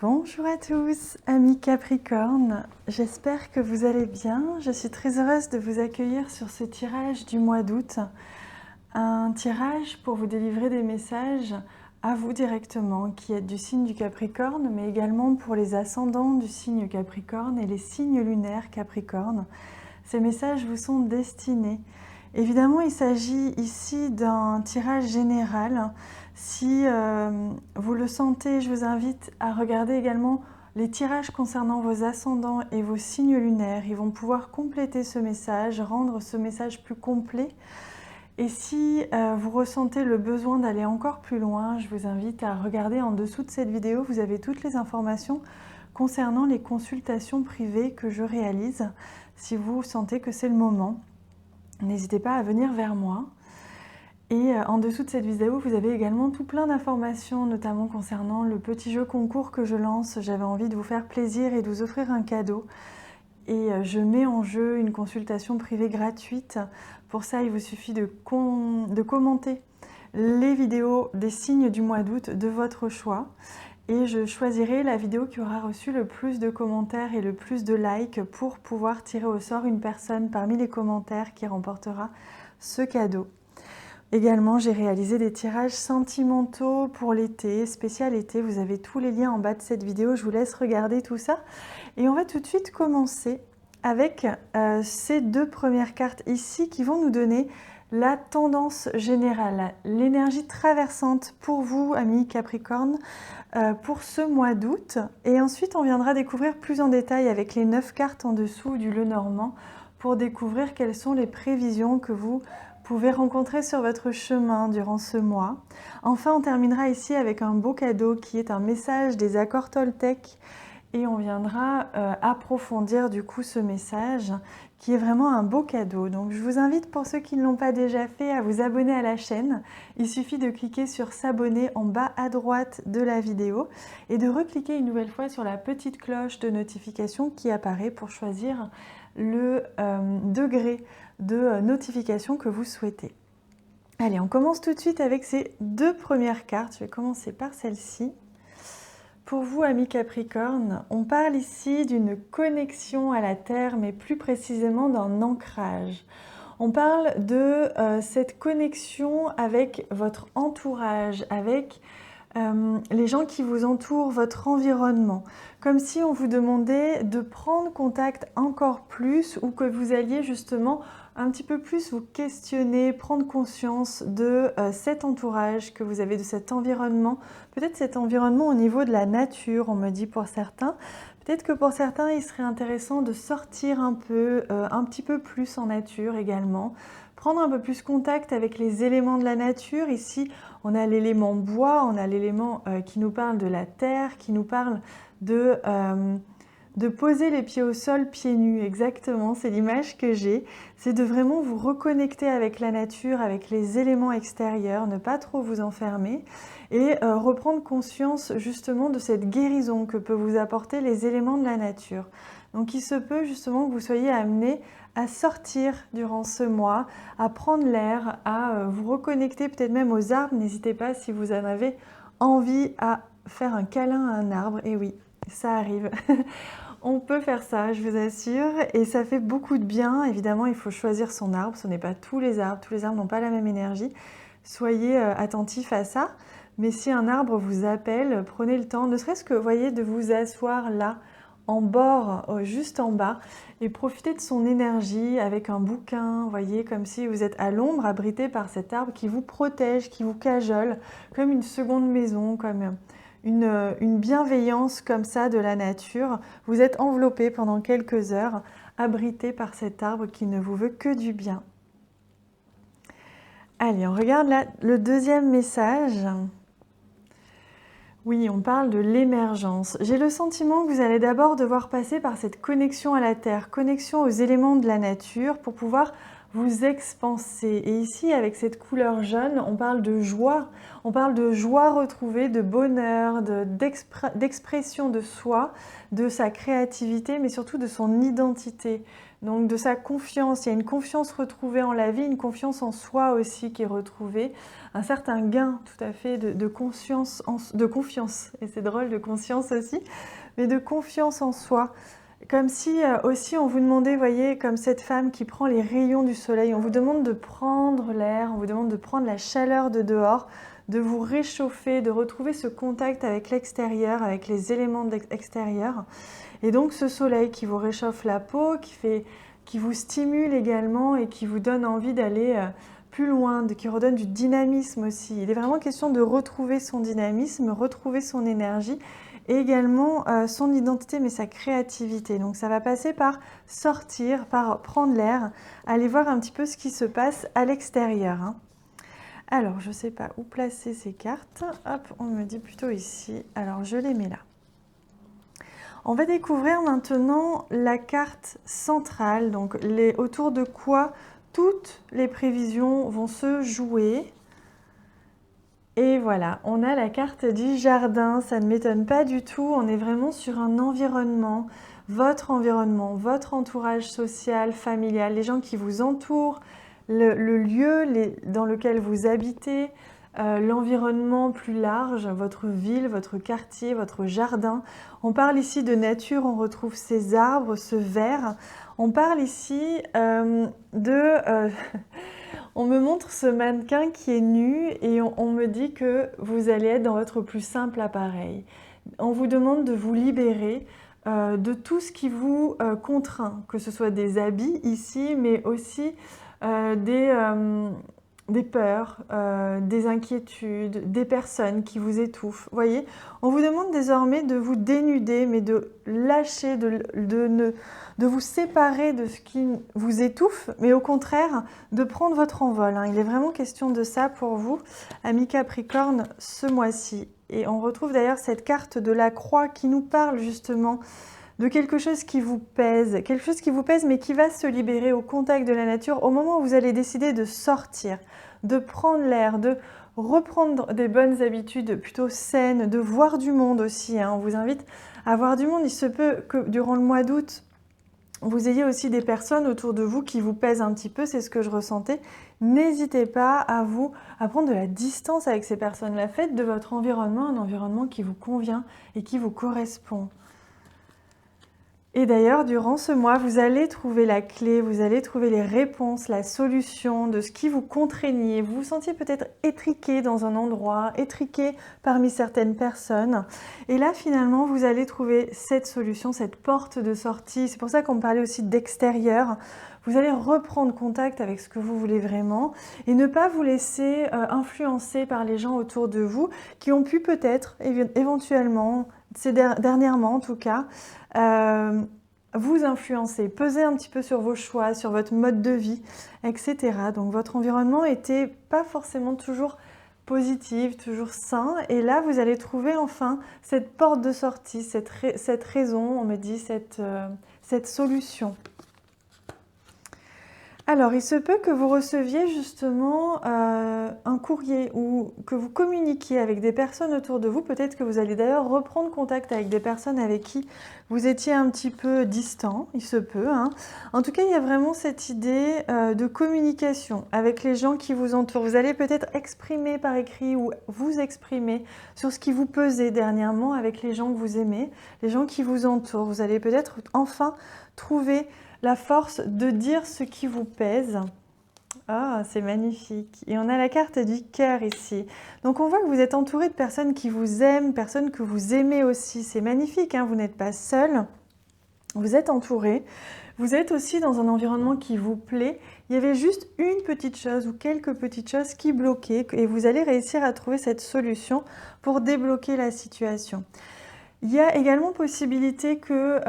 Bonjour à tous, amis Capricorne, j'espère que vous allez bien. Je suis très heureuse de vous accueillir sur ce tirage du mois d'août. Un tirage pour vous délivrer des messages à vous directement, qui êtes du signe du Capricorne, mais également pour les ascendants du signe Capricorne et les signes lunaires Capricorne. Ces messages vous sont destinés. Évidemment, il s'agit ici d'un tirage général. Si vous le sentez, je vous invite à regarder également les tirages concernant vos ascendants et vos signes lunaires. Ils vont pouvoir compléter ce message, rendre ce message plus complet. Et si vous ressentez le besoin d'aller encore plus loin, je vous invite à regarder en dessous de cette vidéo. Vous avez toutes les informations concernant les consultations privées que je réalise. Si vous sentez que c'est le moment, n'hésitez pas à venir vers moi. Et en dessous de cette vidéo, vous avez également tout plein d'informations, notamment concernant le petit jeu concours que je lance. J'avais envie de vous faire plaisir et de vous offrir un cadeau. Et je mets en jeu une consultation privée gratuite. Pour ça, il vous suffit de commenter les vidéos des signes du mois d'août de votre choix. Et je choisirai la vidéo qui aura reçu le plus de commentaires et le plus de likes pour pouvoir tirer au sort une personne parmi les commentaires qui remportera ce cadeau. Également, j'ai réalisé des tirages sentimentaux pour l'été, spécial été. Vous avez tous les liens en bas de cette vidéo. Je vous laisse regarder tout ça. Et on va tout de suite commencer avec ces deux premières cartes ici qui vont nous donner la tendance générale, l'énergie traversante pour vous, amis Capricorne, pour ce mois d'août. Et ensuite, on viendra découvrir plus en détail avec les 9 cartes en dessous du Lenormand pour découvrir quelles sont les prévisions que vous pouvez rencontrer sur votre chemin durant ce mois. Enfin, on terminera ici avec un beau cadeau qui est un message des accords Toltec et on viendra approfondir du coup ce message qui est vraiment un beau cadeau. Donc je vous invite, pour ceux qui ne l'ont pas déjà fait, à vous abonner à la chaîne. Il suffit de cliquer sur s'abonner en bas à droite de la vidéo et de recliquer une nouvelle fois sur la petite cloche de notification qui apparaît pour choisir le degré de notification que vous souhaitez. Allez, on commence tout de suite avec ces deux premières cartes. Je vais commencer par celle-ci. Pour vous, amis Capricorne, on parle ici d'une connexion à la Terre, mais plus précisément d'un ancrage. On parle de cette connexion avec votre entourage, avec les gens qui vous entourent, votre environnement. Comme si on vous demandait de prendre contact encore plus ou que vous alliez justement un petit peu plus vous questionner, prendre conscience de cet entourage que vous avez, de cet environnement. Peut-être cet environnement au niveau de la nature, on me dit pour certains. Peut-être que pour certains, il serait intéressant de sortir un petit peu plus en nature également. Prendre un peu plus contact avec les éléments de la nature. Ici, on a l'élément bois, on a l'élément qui nous parle de la terre, qui nous parle de poser les pieds au sol, pieds nus. Exactement, c'est l'image que j'ai. C'est de vraiment vous reconnecter avec la nature, avec les éléments extérieurs, ne pas trop vous enfermer et reprendre conscience justement de cette guérison que peut vous apporter les éléments de la nature. Donc il se peut justement que vous soyez amené à sortir durant ce mois, à prendre l'air, à vous reconnecter peut-être même aux arbres. N'hésitez pas, si vous en avez envie, à faire un câlin à un arbre. Et oui, ça arrive. On peut faire ça, je vous assure, et ça fait beaucoup de bien. Évidemment, il faut choisir son arbre. Ce n'est pas tous les arbres n'ont pas la même énergie. Soyez attentifs à ça. Mais si un arbre vous appelle, prenez le temps, ne serait-ce que, voyez, de vous asseoir là, en bord, juste en bas, et profitez de son énergie avec un bouquin, voyez, comme si vous êtes à l'ombre, abrité par cet arbre qui vous protège, qui vous cajole, comme une seconde maison, comme une bienveillance comme ça de la nature. Vous êtes enveloppé pendant quelques heures, abrité par cet arbre qui ne vous veut que du bien. Allez, on regarde là le deuxième message. Oui, on parle de l'émergence. J'ai le sentiment que vous allez d'abord devoir passer par cette connexion à la terre, connexion aux éléments de la nature pour pouvoir vous expanser. Et ici, avec cette couleur jaune, on parle de joie retrouvée, de bonheur, d'expression de soi, de sa créativité, mais surtout de son identité. Donc de sa confiance, il y a une confiance retrouvée en la vie, une confiance en soi aussi qui est retrouvée, un certain gain tout à fait de confiance, et c'est drôle, de conscience aussi, mais de confiance en soi. Comme si aussi on vous demandait, voyez, comme cette femme qui prend les rayons du soleil, on vous demande de prendre l'air, on vous demande de prendre la chaleur de dehors, de vous réchauffer, de retrouver ce contact avec l'extérieur, avec les éléments de l'extérieur. Et donc ce soleil qui vous réchauffe la peau, qui vous stimule également et qui vous donne envie d'aller plus loin, qui redonne du dynamisme aussi. Il est vraiment question de retrouver son dynamisme, retrouver son énergie et également son identité, mais sa créativité. Donc ça va passer par sortir, par prendre l'air, aller voir un petit peu ce qui se passe à l'extérieur. Hein. Alors, je ne sais pas où placer ces cartes. Hop, on me dit plutôt ici. Alors, je les mets là. On va découvrir maintenant la carte centrale, donc autour de quoi toutes les prévisions vont se jouer. Et voilà, on a la carte du jardin, ça ne m'étonne pas du tout, on est vraiment sur un environnement, votre entourage social, familial, les gens qui vous entourent, le lieu dans lequel vous habitez, l'environnement plus large, votre ville, votre quartier, votre jardin. On parle ici de nature, on retrouve ces arbres, ce vert. On parle ici on me montre ce mannequin qui est nu et on me dit que vous allez être dans votre plus simple appareil. On vous demande de vous libérer de tout ce qui vous contraint, que ce soit des habits ici, mais aussi des peurs, des inquiétudes, des personnes qui vous étouffent. Vous voyez, on vous demande désormais de vous dénuder, mais de lâcher, de vous séparer de ce qui vous étouffe, mais au contraire, de prendre votre envol. Hein. Il est vraiment question de ça pour vous, amis Capricorne, ce mois-ci. Et on retrouve d'ailleurs cette carte de la croix qui nous parle justement de quelque chose qui vous pèse, mais qui va se libérer au contact de la nature au moment où vous allez décider de sortir, de prendre l'air, de reprendre des bonnes habitudes plutôt saines, de voir du monde aussi. Hein. On vous invite à voir du monde. Il se peut que durant le mois d'août, vous ayez aussi des personnes autour de vous qui vous pèsent un petit peu, c'est ce que je ressentais. N'hésitez pas à prendre de la distance avec ces personnes-là. Faites de votre environnement un environnement qui vous convient et qui vous correspond. Et d'ailleurs, durant ce mois, vous allez trouver la clé, vous allez trouver les réponses, la solution de ce qui vous contraignait. Vous vous sentiez peut-être étriqué dans un endroit, étriqué parmi certaines personnes. Et là, finalement, vous allez trouver cette solution, cette porte de sortie. C'est pour ça qu'on parlait aussi d'extérieur. Vous allez reprendre contact avec ce que vous voulez vraiment et ne pas vous laisser influencer par les gens autour de vous qui ont pu peut-être, éventuellement, dernièrement en tout cas, vous influencer, peser un petit peu sur vos choix, sur votre mode de vie, etc. Donc votre environnement n'était pas forcément toujours positif, toujours sain. Et là, vous allez trouver enfin cette porte de sortie, cette raison, on me dit, cette solution. Alors, il se peut que vous receviez justement un courrier ou que vous communiquiez avec des personnes autour de vous. Peut-être que vous allez d'ailleurs reprendre contact avec des personnes avec qui vous étiez un petit peu distant, il se peut. Hein. En tout cas, il y a vraiment cette idée de communication avec les gens qui vous entourent. Vous allez peut-être exprimer par écrit ou vous exprimer sur ce qui vous pesait dernièrement avec les gens que vous aimez, les gens qui vous entourent. Vous allez peut-être enfin trouver la force de dire ce qui vous pèse. Ah, c'est magnifique. Et on a la carte du cœur ici. Donc on voit que vous êtes entouré de personnes qui vous aiment, personnes que vous aimez aussi. C'est magnifique, hein, vous n'êtes pas seul. Vous êtes entouré. Vous êtes aussi dans un environnement qui vous plaît. Il y avait juste une petite chose ou quelques petites choses qui bloquaient et vous allez réussir à trouver cette solution pour débloquer la situation. Il y a également possibilité que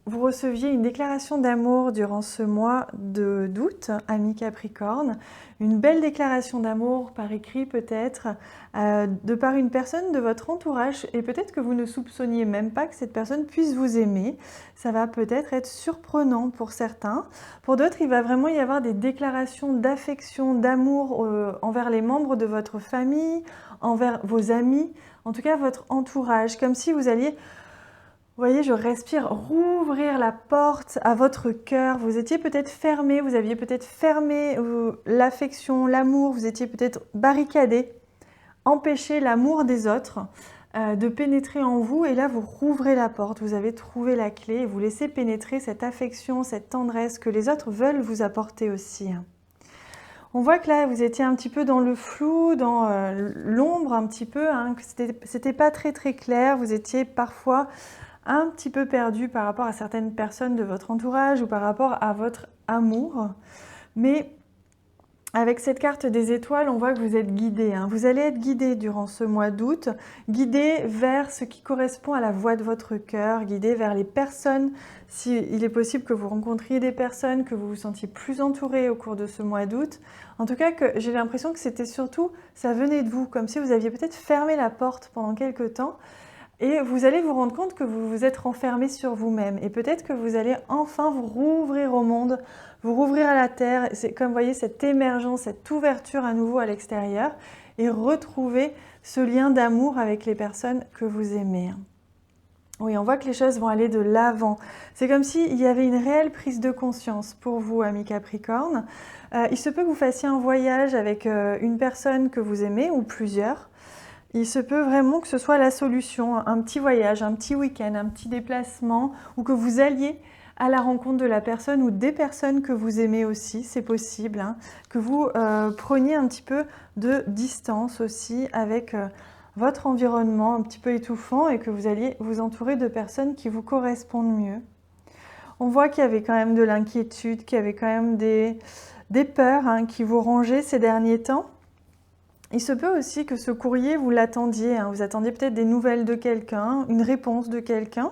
vous receviez une déclaration d'amour durant ce mois d'août, amis Capricorne, une belle déclaration d'amour par écrit peut-être, de par une personne de votre entourage et peut-être que vous ne soupçonniez même pas que cette personne puisse vous aimer. Ça va peut-être être surprenant pour certains. Pour d'autres, il va vraiment y avoir des déclarations d'affection, d'amour envers les membres de votre famille, envers vos amis, en tout cas votre entourage, comme si vous alliez voyez, je respire, rouvrir la porte à votre cœur. Vous étiez peut-être fermé, vous aviez peut-être fermé l'affection, l'amour, vous étiez peut-être barricadé, empêché l'amour des autres de pénétrer en vous. Et là, vous rouvrez la porte, vous avez trouvé la clé et vous laissez pénétrer cette affection, cette tendresse que les autres veulent vous apporter aussi. On voit que là, vous étiez un petit peu dans le flou, dans l'ombre un petit peu, hein, que c'était pas très clair, vous étiez parfois un petit peu perdu par rapport à certaines personnes de votre entourage ou par rapport à votre amour. Mais avec cette carte des étoiles, on voit que vous êtes guidé. Hein. Vous allez être guidé durant ce mois d'août, guidé vers ce qui correspond à la voix de votre cœur, guidé vers les personnes. S'il est possible que vous rencontriez des personnes, que vous vous sentiez plus entouré au cours de ce mois d'août. En tout cas, que j'ai l'impression que c'était surtout, ça venait de vous, comme si vous aviez peut-être fermé la porte pendant quelque temps. Et vous allez vous rendre compte que vous vous êtes renfermé sur vous-même. Et peut-être que vous allez enfin vous rouvrir au monde, vous rouvrir à la terre. C'est comme vous voyez cette émergence, cette ouverture à nouveau à l'extérieur. Et retrouver ce lien d'amour avec les personnes que vous aimez. Oui, on voit que les choses vont aller de l'avant. C'est comme s'il y avait une réelle prise de conscience pour vous, amis Capricorne. Il se peut que vous fassiez un voyage avec une personne que vous aimez ou plusieurs. Il se peut vraiment que ce soit la solution, un petit voyage, un petit week-end, un petit déplacement, ou que vous alliez à la rencontre de la personne ou des personnes que vous aimez aussi, c'est possible, hein, que vous preniez un petit peu de distance aussi avec votre environnement un petit peu étouffant et que vous alliez vous entourer de personnes qui vous correspondent mieux. On voit qu'il y avait quand même de l'inquiétude, qu'il y avait quand même des peurs hein, qui vous rongeaient ces derniers temps. Il se peut aussi que ce courrier, vous l'attendiez, hein, vous attendiez peut-être des nouvelles de quelqu'un, une réponse de quelqu'un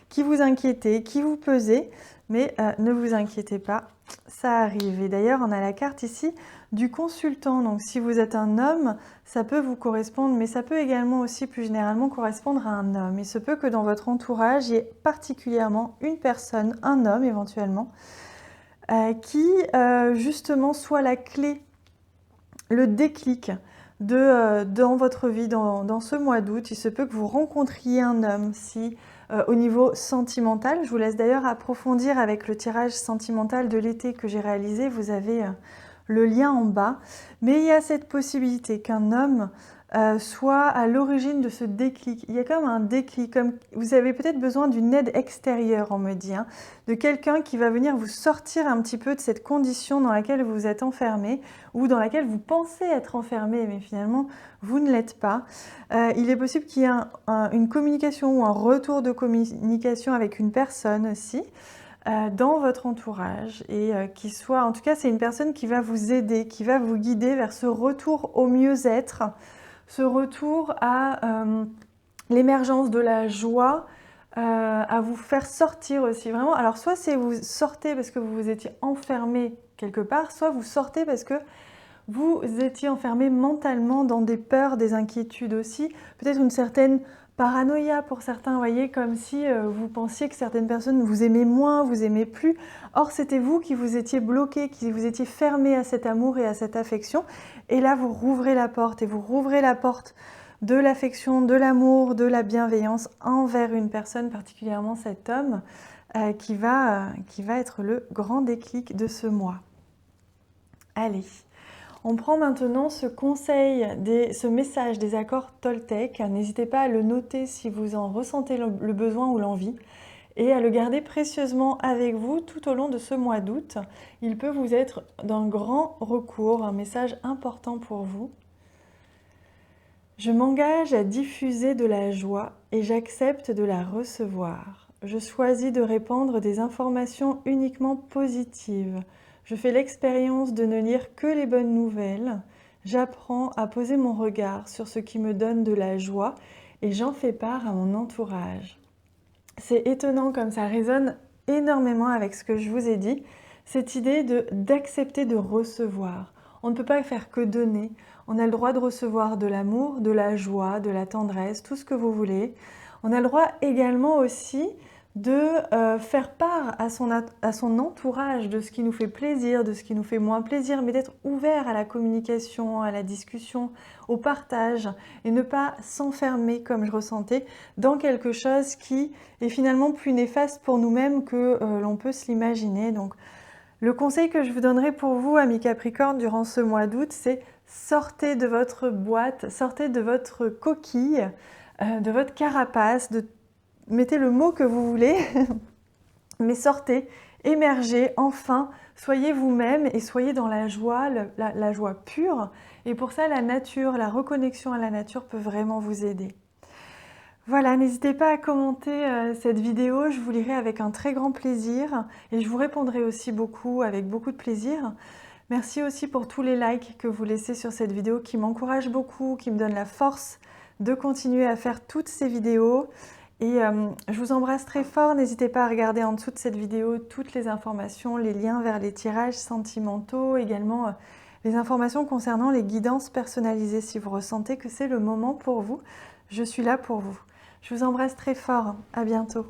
qui vous inquiétait, qui vous pesait, mais ne vous inquiétez pas, ça arrive. Et d'ailleurs, on a la carte ici du consultant, donc si vous êtes un homme, ça peut vous correspondre, mais ça peut également aussi plus généralement correspondre à un homme. Il se peut que dans votre entourage, il y ait particulièrement une personne, un homme éventuellement, qui justement soit la clé, le déclic, dans votre vie, dans ce mois d'août. Il se peut que vous rencontriez un homme si au niveau sentimental, je vous laisse d'ailleurs approfondir avec le tirage sentimental de l'été que j'ai réalisé, vous avez le lien en bas, mais il y a cette possibilité qu'un homme soit à l'origine de ce déclic. Il y a comme un déclic, comme vous avez peut-être besoin d'une aide extérieure, on me dit, hein, de quelqu'un qui va venir vous sortir un petit peu de cette condition dans laquelle vous êtes enfermé ou dans laquelle vous pensez être enfermé, mais finalement vous ne l'êtes pas. Il est possible qu'il y ait une communication ou un retour de communication avec une personne aussi, dans votre entourage et qui soit, en tout cas c'est une personne qui va vous aider, qui va vous guider vers ce retour au mieux-être, ce retour à l'émergence de la joie, à vous faire sortir aussi vraiment. Alors soit c'est vous sortez parce que vous vous étiez enfermé quelque part, soit vous sortez parce que vous étiez enfermé mentalement dans des peurs, des inquiétudes aussi, peut-être une certaine paranoïa pour certains, vous voyez, comme si vous pensiez que certaines personnes vous aimaient moins, vous aimaient plus. Or, c'était vous qui vous étiez bloqué, qui vous étiez fermé à cet amour et à cette affection. Et là, vous rouvrez la porte et vous rouvrez la porte de l'affection, de l'amour, de la bienveillance envers une personne, particulièrement cet homme, qui va être le grand déclic de ce mois. Allez. On prend maintenant ce conseil, ce message des accords Toltec. N'hésitez pas à le noter si vous en ressentez le besoin ou l'envie et à le garder précieusement avec vous tout au long de ce mois d'août. Il peut vous être d'un grand recours, un message important pour vous. Je m'engage à diffuser de la joie et j'accepte de la recevoir. Je choisis de répandre des informations uniquement positives. Je fais l'expérience de ne lire que les bonnes nouvelles. J'apprends à poser mon regard sur ce qui me donne de la joie et j'en fais part à mon entourage. C'est étonnant comme ça résonne énormément avec ce que je vous ai dit, cette idée d'accepter de recevoir. On ne peut pas faire que donner. On a le droit de recevoir de l'amour, de la joie, de la tendresse, tout ce que vous voulez. On a le droit également aussi de faire part à son entourage de ce qui nous fait plaisir, de ce qui nous fait moins plaisir, mais d'être ouvert à la communication, à la discussion, au partage, et ne pas s'enfermer, comme je ressentais, dans quelque chose qui est finalement plus néfaste pour nous-mêmes que l'on peut se l'imaginer. Donc, le conseil que je vous donnerai pour vous, amis Capricorne, durant ce mois d'août, c'est sortez de votre boîte, sortez de votre coquille, de votre carapace, mettez le mot que vous voulez, mais sortez, émergez, enfin, soyez vous-même et soyez dans la joie, la joie pure. Et pour ça, la nature, la reconnexion à la nature peut vraiment vous aider. Voilà, n'hésitez pas à commenter cette vidéo, je vous lirai avec un très grand plaisir et je vous répondrai aussi beaucoup, avec beaucoup de plaisir. Merci aussi pour tous les likes que vous laissez sur cette vidéo qui m'encouragent beaucoup, qui me donnent la force de continuer à faire toutes ces vidéos. Et je vous embrasse très fort, n'hésitez pas à regarder en dessous de cette vidéo toutes les informations, les liens vers les tirages sentimentaux, également les informations concernant les guidances personnalisées si vous ressentez que c'est le moment pour vous. Je suis là pour vous. Je vous embrasse très fort, à bientôt.